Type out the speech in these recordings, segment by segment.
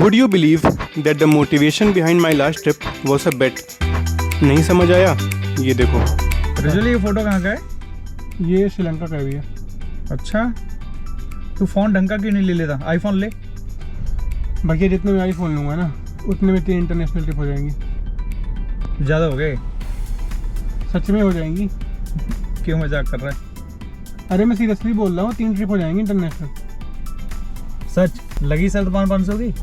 Would you believe that the motivation behind my last trip was a bet? नहीं समझ आया? ये देखो। रिजल्ट, ये फोटो कहाँ का है? ये श्रीलंका का भी है। अच्छा, तू फ़ोन ढंग का क्यों नहीं ले लेता? आईफोन ले। भैया जितने में आईफोन लूँगा ना उतने में 3 इंटरनेशनल ट्रिप हो जाएंगी। ज़्यादा हो गए। सच में हो जाएंगी। क्यों मजाक कर रहा है? अरे मैं सीरियसली बोल रहा हूँ, 3 ट्रिप हो जाएंगी इंटरनेशनल। सच लगी? सर 500 की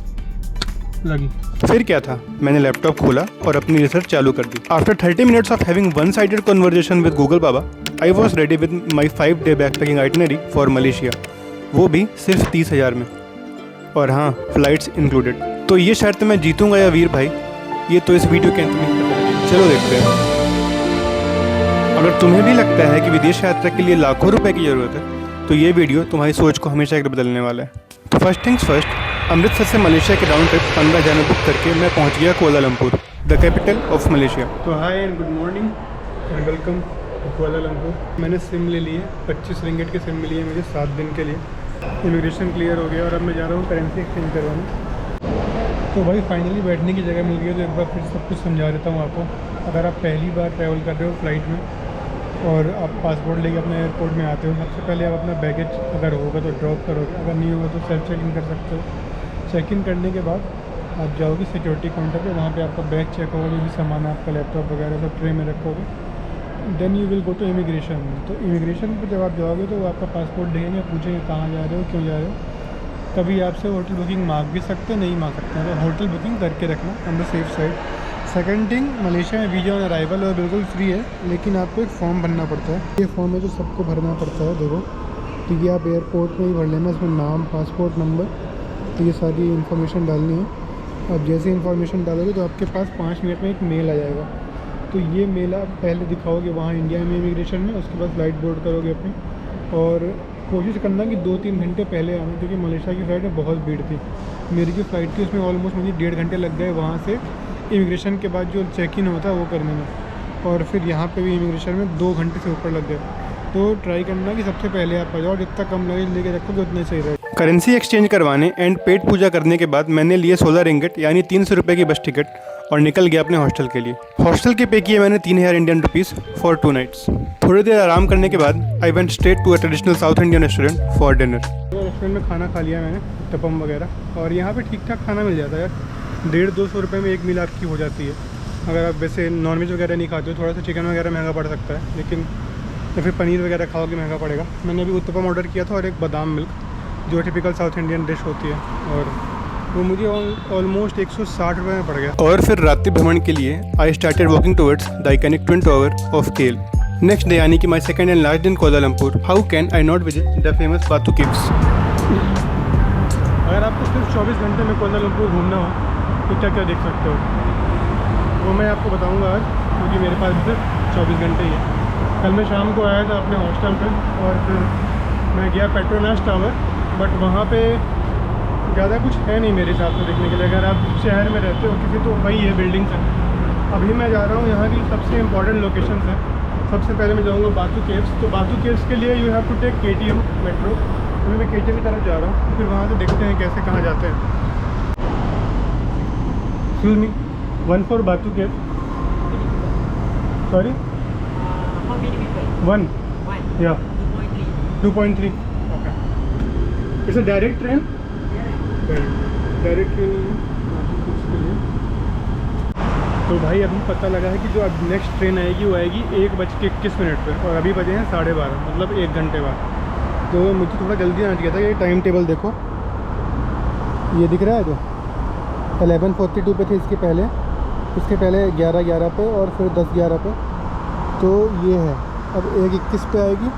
लगी। फिर क्या था, मैंने लैपटॉप खोला और अपनी रिसर्च चालू कर दी। After 30 minutes of having one sided conversation with Google बाबा, I was ready with my 5 day backpacking itinerary for Malaysia, वो भी सिर्फ 30,000 में, और हाँ फ्लाइट्स इंक्लूडेड। तो ये शर्त मैं जीतूंगा या वीर भाई, ये तो इस वीडियो के अंत में पता लगेगा। चलो देखते हैं। अगर तुम्हें भी लगता है कि विदेश यात्रा के लिए लाखों रुपए की ज़रूरत है तो ये वीडियो तुम्हारी सोच को हमेशा के लिए बदलने वाला है। तो फर्स्ट थिंग्स फर्स्ट, अमृतसर से मलेशिया के राउंड ट्रिप 15,000 में बुक करके मैं पहुंच गया Kuala Lumpur, the capital of Malaysia. तो hi and good morning and welcome to Kuala Lumpur. मैंने सिम ले ली है, 25 रिंगिट की सिम मिली है मुझे 7 दिन के लिए। इमिग्रेशन क्लियर हो गया और अब मैं जा रहा हूँ करेंसी एक्सचेंज करवाने। तो भाई फाइनली बैठने की जगह मिल गई, तो एक बार फिर सब कुछ समझा देता हूँ आपको। अगर आप पहली बार ट्रैवल कर रहे हो फ्लाइट में और आप पासपोर्ट लेके अपने एयरपोर्ट में आते हो, सबसे पहले आप अपना बैगेज अगर होगा तो ड्रॉप करोगे, अगर नहीं होगा तो सेल्फ चेक इन कर सकते हो। चेक इन करने के बाद आप जाओगे सिक्योरिटी काउंटर पे, वहाँ पे आपका बैग चेक होगा, जो भी सामान है आपका लैपटॉप वगैरह सब ट्रे में रखोगे। Then you will go to immigration. तो इमिग्रेशन पे जब आप जाओगे तो वो आपका पासपोर्ट देखेंगे, पूछेंगे कहाँ जा रहे हो, क्यों जा रहे हो। कभी आपसे होटल बुकिंग मांग भी सकते हैं, नहीं मांग सकते हैं, तो होटल बुकिंग करके रखना on the safe side. Second thing, Malaysia में वीज़ा ऑन अराइवल और बिल्कुल फ्री है, लेकिन आपको एक फॉर्म भरना पड़ता है। ये फॉर्म है जो सबको भरना पड़ता है, देखो। तो ये आप एयरपोर्ट में ही भर लेना, इसमें नाम, पासपोर्ट नंबर, तो ये सारी इन्फॉर्मेशन डालनी है। अब जैसे इन्फॉर्मेशन डालोगे तो आपके पास 5 मिनट में एक मेल आ जाएगा। तो ये मेल आप पहले दिखाओगे वहाँ इंडिया में इमिग्रेशन में, उसके बाद फ़्लाइट बोर्ड करोगे अपनी, और कोशिश करना कि 2-3 घंटे पहले आना, क्योंकि मलेशिया की फ़्लाइट में बहुत भीड़ थी। मेरी जो फ़्लाइट थी उसमें ऑलमोस्ट मुझे 1.5 घंटे लग गए वहाँ से इमिग्रेशन के बाद जो चेक इन होता है वो करने में, और फिर यहाँ पे भी इमिग्रेशन में 2 घंटे से ऊपर लग गए। तो ट्राई करना कि सबसे पहले आप आ जाओ, जितना कम लगेज लेके रखोगे उतना सही रहेगा। करेंसी एक्सचेंज करवाने एंड पेट पूजा करने के बाद मैंने लिए 16 रिंगिट यानी 300 रुपये की बस टिकट और निकल गया अपने हॉस्टल के लिए। हॉस्टल के पे किए मैंने 3,000 इंडियन रुपीज़ फॉर 2 नाइट्स। थोड़ी देर आराम करने के बाद I went straight to a traditional South Indian restaurant for dinner. तो रेस्टोरेंट में खाना खा लिया मैंने, टपम वगैरह, और यहाँ पे ठीक ठाक खाना मिल जाता है यार। 150-200 रुपये में एक मील आपकी हो जाती है। अगर आप वैसे नॉनवेज वगैरह नहीं खाते हो, थोड़ा सा चिकन वगैरह महंगा पड़ सकता है, लेकिन या फिर पनीर वगैरह खाओगे महंगा पड़ेगा। मैंने अभी उत्तपम ऑर्डर किया था और एक बादाम मिल्क, जो टिपिकल साउथ इंडियन डिश होती है, और वो मुझे ऑलमोस्ट 160 रुपये में पड़ गया। और फिर रात्रि भ्रमण के लिए I started walking towards the iconic twin tower of KL. Next day यानी कि my second and last day in Kuala Lumpur, how can I not visit the famous Batu caves. अगर आपको सिर्फ 24 घंटे में कुआलालंपुर घूमना हो तो क्या क्या देख सकते हो, वो मैं आपको बताऊंगा आज, क्योंकि मेरे पास सिर्फ 24 घंटे ही है। कल मैं शाम को आया था अपने हॉस्टल पे और फिर मैं गया पेट्रोनास टावर, बट वहाँ पे ज़्यादा कुछ है नहीं मेरे हिसाब से देखने के लिए। अगर आप शहर में रहते हो किसी, तो वही है बिल्डिंग्स है। अभी मैं जा रहा हूँ यहाँ की सबसे इम्पॉर्टेंट लोकेशन है। सबसे पहले मैं जाऊँगा बातू केव्स। तो बातू केव्स के लिए you have to take KTM metro. अभी मैं KTM की तरफ जा रहा हूँ, फिर वहाँ से देखते हैं कैसे कहाँ जाते हैं। Excuse me, 1 for Batu cave. Sorry, 1 या 2.3। Okay, it's a direct train. Direct train के लिए। तो भाई अभी पता लगा है कि जो अब नेक्स्ट ट्रेन आएगी वो आएगी 1:21 पे, और अभी बजे हैं 12:30, मतलब 1 घंटे बाद। तो मुझे थोड़ा जल्दी आना चाहिए था। ये टाइम टेबल देखो, ये दिख रहा है जो 11:42 पे थे इसके पहले 11:11 पे, और फिर 10:11 पे। तो ये है, अब 1:21 पे आएगी,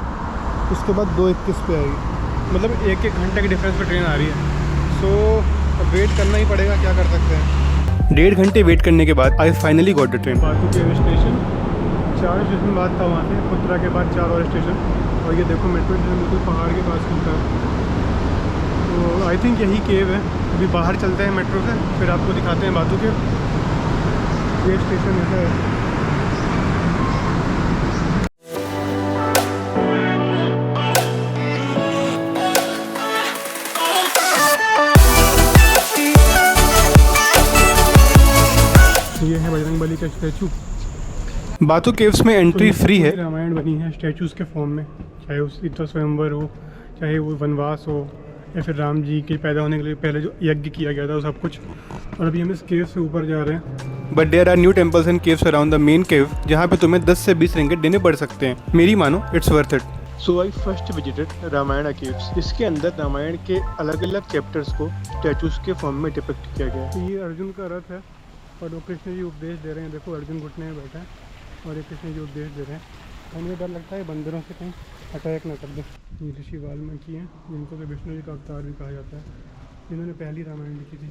उसके बाद 2:21 पे आएगी, मतलब 1-1 घंटे के डिफरेंस पे ट्रेन आ रही है। सो अब वेट करना ही पड़ेगा, क्या कर सकते हैं। 1.5 घंटे वेट करने के बाद I finally got the train. Batu cave station 4 station बाद था वहाँ से, पुत्रा के बाद 4 और स्टेशन, और ये देखो मेट्रो स्टेशन बिल्कुल पहाड़ के पास खुलता है। तो आई थिंक यही केव है। अभी बाहर चलते हैं मेट्रो से, फिर आपको दिखाते हैं बातू केव। ये स्टेशन ऐसा है। With a statue. Batu caves में एंट्री फ्री है। रामायण बनी है स्टैचूज़ के फॉर्म में, चाहे उस सीता स्वयंवर हो, चाहे वो वनवास हो, या फिर राम जी के पैदा होने के लिए पहले जो यज्ञ किया गया था वो सब कुछ। और अभी हम इस केव से ऊपर जा रहे हैं। But there are new temples and caves around the main cave जहाँ पे तुम्हें 10 से 20 रिंगिट देने पड़ सकते हैं। मेरी मानो it's worth it. So I first visited Ramayana caves. इसके अंदर रामायण के अलग अलग चैप्टर्स को स्टैचूज के फॉर्म में डिपिक्ट किया गया है। ये अर्जुन का रथ है और वो कृष्ण जी उपदेश दे रहे हैं। देखो अर्जुन घुटने में बैठा है और ये कृष्ण जी उपदेश दे रहे हैं। और मुझे डर लगता है बंदरों से कहीं अटैक ना कर दे। ये ऋषि वाल्मीकि हैं जिनको कि विष्णु जी का अवतार भी कहा जाता है, जिन्होंने पहली रामायण लिखी थी।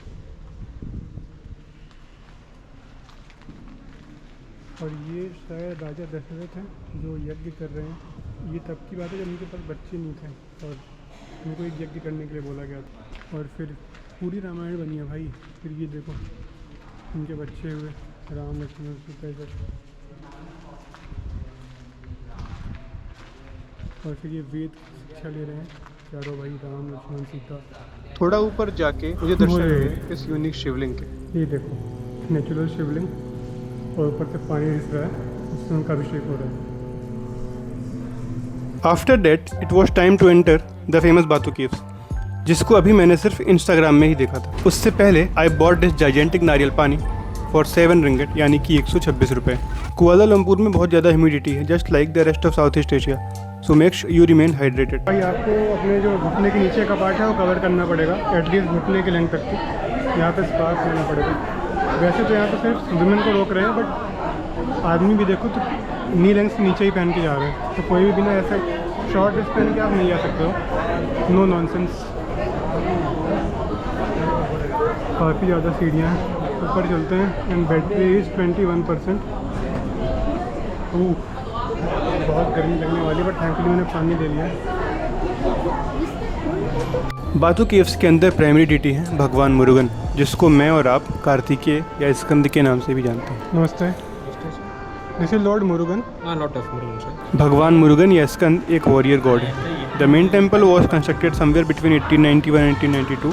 और ये शायद राजा दशरथ हैं जो यज्ञ कर रहे हैं। ये तब की बात है जब उनके पास बच्चे नहीं थे और उनको एक यज्ञ करने के लिए बोला गया था। और फिर पूरी रामायण बनी है भाई। फिर ये देखो उनके बच्चे हुए राम लक्ष्मण सीता। और फिर ये वेद की शिक्षा ले रहे हैं चारों भाई राम लक्ष्मण सीता। थोड़ा ऊपर जाके मुझे दर्शन हुए इस यूनिक शिवलिंग के। ये देखो नेचुरल शिवलिंग और ऊपर से पानी रिस रहा है, उसमें उनका अभिषेक हो रहा है। After that it was time to enter the famous Batu caves, जिसको अभी मैंने सिर्फ इंस्टाग्राम में ही देखा था। उससे पहले आई बॉट दिस जाइजेंटिक नारियल पानी फॉर 7 रिंगिट यानी कि 126 रुपये। कुआलालंपुर में बहुत ज़्यादा ह्यूमिडिटी है, just like the rest of south east Asia, so make you remain hydrated. भाई आपको अपने जो घुटने के नीचे का पार्ट है वो कवर करना पड़ेगा, एटलीस्ट घुटने के लेंथ तक की। यहाँ पे स्कार्फ लेना पड़ेगा। वैसे तो यहाँ पे सिर्फ वुमेन को रोक रहे हैं, बट आदमी भी देखो तो नी लेंथ से नीचे ही पहन के जा रहे हैं। तो कोई भी बिना ऐसे शॉर्ट ड्रेस पहन के आप नहीं जा सकते हो। No nonsense. काफ़ी ज़्यादा सीढ़ियाँ हैं, ऊपर चलते हैं। And battery is 21%। बहुत गर्मी लगने वाली, बट थैंकफुली मैंने पानी ले लिया। बातू केव्स के अंदर प्राइमरी डिटी है भगवान मुरुगन, जिसको मैं और आप कार्तिकेय या स्कंद के नाम से भी जानते हैं। नमस्ते। This is lord Murugan. Lord of Murugan sir. भगवान मुरुगन या स्कंद एक वॉरियर गॉड है। The main temple was constructed somewhere between 1891 and 1892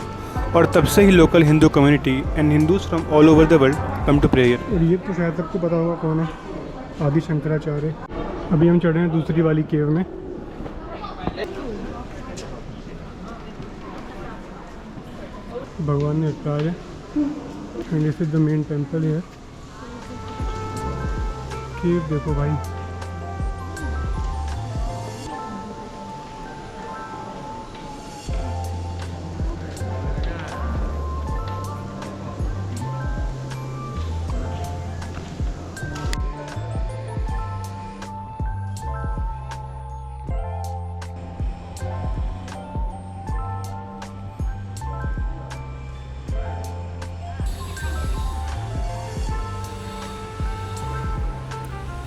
और तब से ही local Hindu community and Hindus from all over the world come to prayer. और ये तो शायद सबको पता होगा कौन है, आदि शंकराचार्य। अभी हम चढ़े हैं दूसरी वाली केव में। भगवान ने अवतार है and this is the main temple है। केव देखो भाई,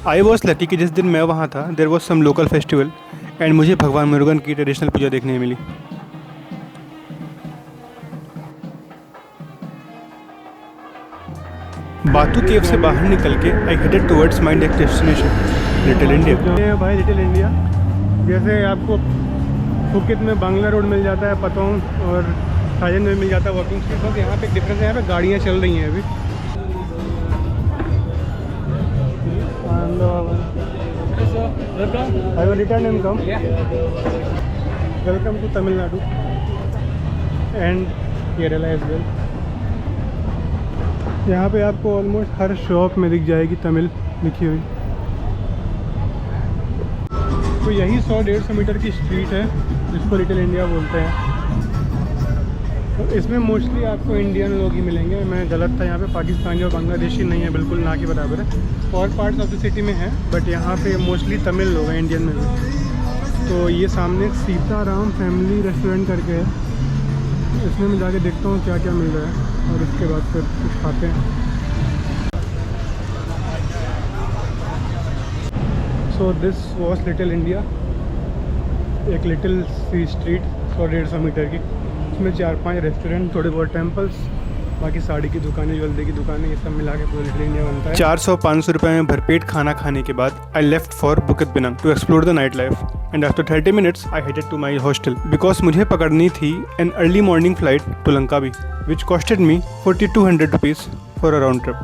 आई वॉज लकी कि जिस दिन मैं वहाँ था there was some local festival and मुझे भगवान मुरुगन की ट्रेडिशनल पूजा देखने मिली। बातू केव से बाहर निकल के I headed towards my next destination little India. भाई लिटिल इंडिया जैसे आपको फुकेत में बांग्ला रोड मिल जाता है, पतोंग और थाईलैंड में मिल जाता है वॉकिंग स्ट्रीट। बस यहाँ पे एक डिफरेंस है, यहाँ पे गाड़ियाँ चल रही हैं अभी। I will return and come. Welcome to Tamil Nadu and Kerala as well. यहाँ पे आपको ऑलमोस्ट हर शॉप में दिख जाएगी तमिल लिखी हुई। तो यही 100-150 मीटर की स्ट्रीट है जिसको लिटिल इंडिया बोलते हैं। तो इसमें मोस्टली आपको इंडियन लोग ही मिलेंगे। मैं गलत था, यहाँ पे पाकिस्तानी और बांग्लादेशी नहीं है, बिल्कुल ना के बराबर है। और पार्ट्स ऑफ द सिटी में है बट यहाँ पे मोस्टली तमिल लोग हैं, इंडियन में भी। तो ये सामने सीताराम फैमिली रेस्टोरेंट करके है, इसमें मैं जाके देखता हूँ क्या क्या मिल रहा है और उसके बाद फिर कुछ खाते हैं। So this was little India, एक लिटिल सी स्ट्रीट 100-150 मीटर की। इसमें 4-5 रेस्टोरेंट, थोड़े बहुत टेम्पल्स, बाकी साड़ी की दुकानें, ज्वेलरी की दुकानें, ये सब मिला के पूरा लिटिल इंडिया बनता है। 400-500 रुपये में भरपेट खाना खाने के बाद I left for Bukit Bintang to explore the night life and after 30 minutes I headed to my hostel because मुझे पकड़नी थी an early morning flight to Langkawi which costed me 4200 rupees for a round trip.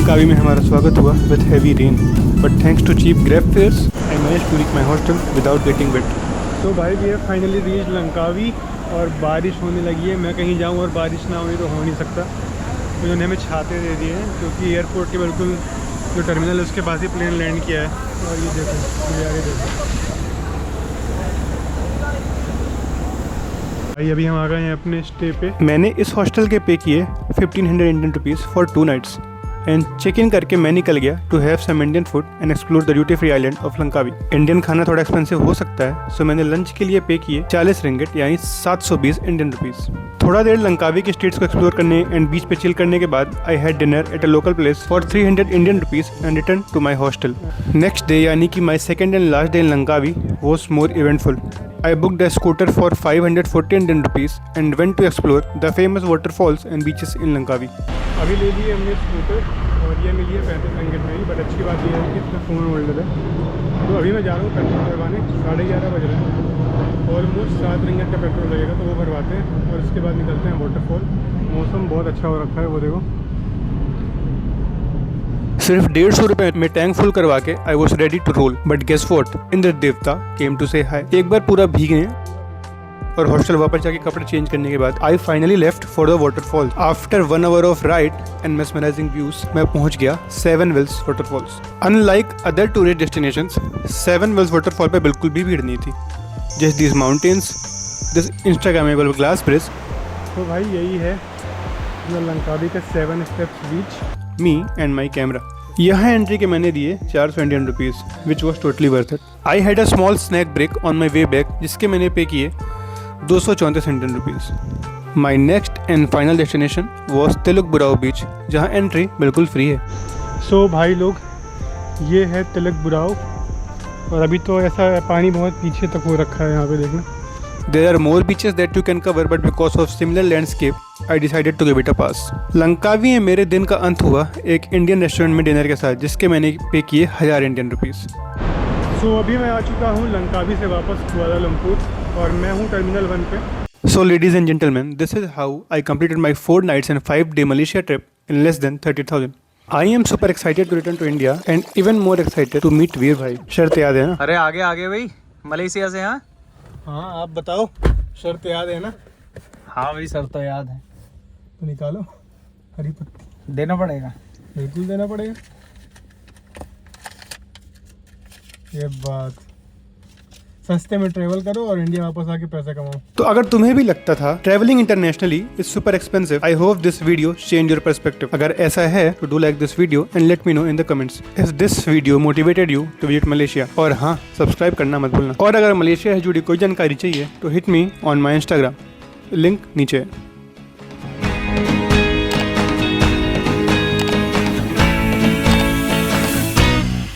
Langkawi में हमारा स्वागत हुआ with heavy rain, but thanks to cheap Grab fares I managed to reach my hostel without getting wet. तो भाई we have finally reach Langkawi और बारिश होने लगी है। मैं कहीं जाऊँ और बारिश ना हुई तो हो नहीं सकता। तो उन्होंने हमें छाते दे दिए हैं क्योंकि एयरपोर्ट के बिल्कुल जो टर्मिनल है उसके पास ही प्लेन लैंड किया है। और ये देखो, ये आगे देखो भाई, अभी हम आ गए हैं अपने स्टे पे। मैंने इस हॉस्टल के पे किए 1500 Indian rupees for 2 nights and check in करके मैं निकल गया to have some Indian food and explore the duty free island of Langkawi. Indian खाना थोड़ा एक्सपेंसिव हो सकता है, सो मैंने लंच के लिए पे किए 40 रिंगिट यानी 720 इंडियन रुपीज़। थोड़ा देर लंकावी की स्ट्रीट्स को एक्सप्लोर करने एंड बीच पे चिल करने के बाद I had dinner at a local place for 300 Indian rupees and return to my hostel. Next day यानी कि my second and last day in Langkawi was more eventful. I booked a scooter for 540 Indian rupees and went to explore the famous waterfalls and beaches in Langkawi. अभी ले लिए हमने scooter और ये मिली है 35 ringgit में ही। बट अच्छी बात यह है कि इसमें फ़ोन होल्डर है। तो अभी मैं जा रहा हूँ पेट्रोल भरवाने। 11:30 बज रहे हैं। ऑलमोस्ट 7 रिंगिट का पेट्रोल लगेगा, तो वो भरवाते हैं और उसके बाद निकलते हैं वाटरफॉल। मौसम बहुत अच्छा हो रखा है, वो देखो। सिर्फ 150 रुपए में टैंक फुल करवा के I was ready to roll, but guess what, Indra देवता केम टू से हाई। एक बार पूरा भीगने और हॉस्टल वापस जाके कपड़े चेंज करने के बाद I finally left for the waterfall. After 1 hour of ride and mesmerising views मैं पहुंच गया 7 wells waterfalls. Unlike other tourist destinations, 7 wells waterfall पे बिल्कुल भी भीड़ नहीं थी। Just this mountains, this instagrammable glass bridge. तो भाई यही है लंकावी का 7 steps beach. Me and my camera. यहाँ एंट्री के मैंने दिए 400 Indian rupees which was totally worth it. I had a small snack break on my way back जिसके मैंने पे किए 234 Indian rupees. My next and final destination was Teluk Burau beach, जहाँ entry बिल्कुल फ्री है। सो भाई लोग, ये है तिलक बुराओ और अभी तो ऐसा पानी बहुत पीछे तक हो रखा है। यहाँ पे देखना, There are more beaches that you can cover, but because of similar landscape, I decided to give it a pass. Langkawi में मेरे दिन का अंत हुआ एक इंडियन रेस्टोरेंट में डिनर के साथ, जिसके मैंने पे किए 1000 इंडियन रुपीज़। सो अभी मैं आ चुका हूँ लंकावी से वापस कुआलालंपुर और मैं हूँ टर्मिनल 1 पे। So ladies and gentlemen, this is how I completed my 4 nights and 5-day Malaysia trip in less than 30,000. I am super excited to return to India and even more excited to meet वीर भाई। शर्त याद है ना? अरे आगे आगे भाई, Malaysia से। हाँ आप बताओ, शर्त याद है ना? हाँ भाई, सर तो याद है। तो निकालो हरी पत्ती। देना पड़ेगा, बिल्कुल देना पड़ेगा। ये बात, सस्ते में ट्रेवल करो और इंडिया वापस आके पैसा कमाओ। तो अगर तुम्हें भी लगता था travelling internationally is super expensive, I hope this video change your perspective. अगर ऐसा है तो do like this video and let me know in the comments if this video motivated you to visit Malaysia. और हाँ, subscribe करना मत भूलना। और अगर मलेशिया से जुड़ी कोई जानकारी चाहिए तो hit me on my Instagram, link नीचे है।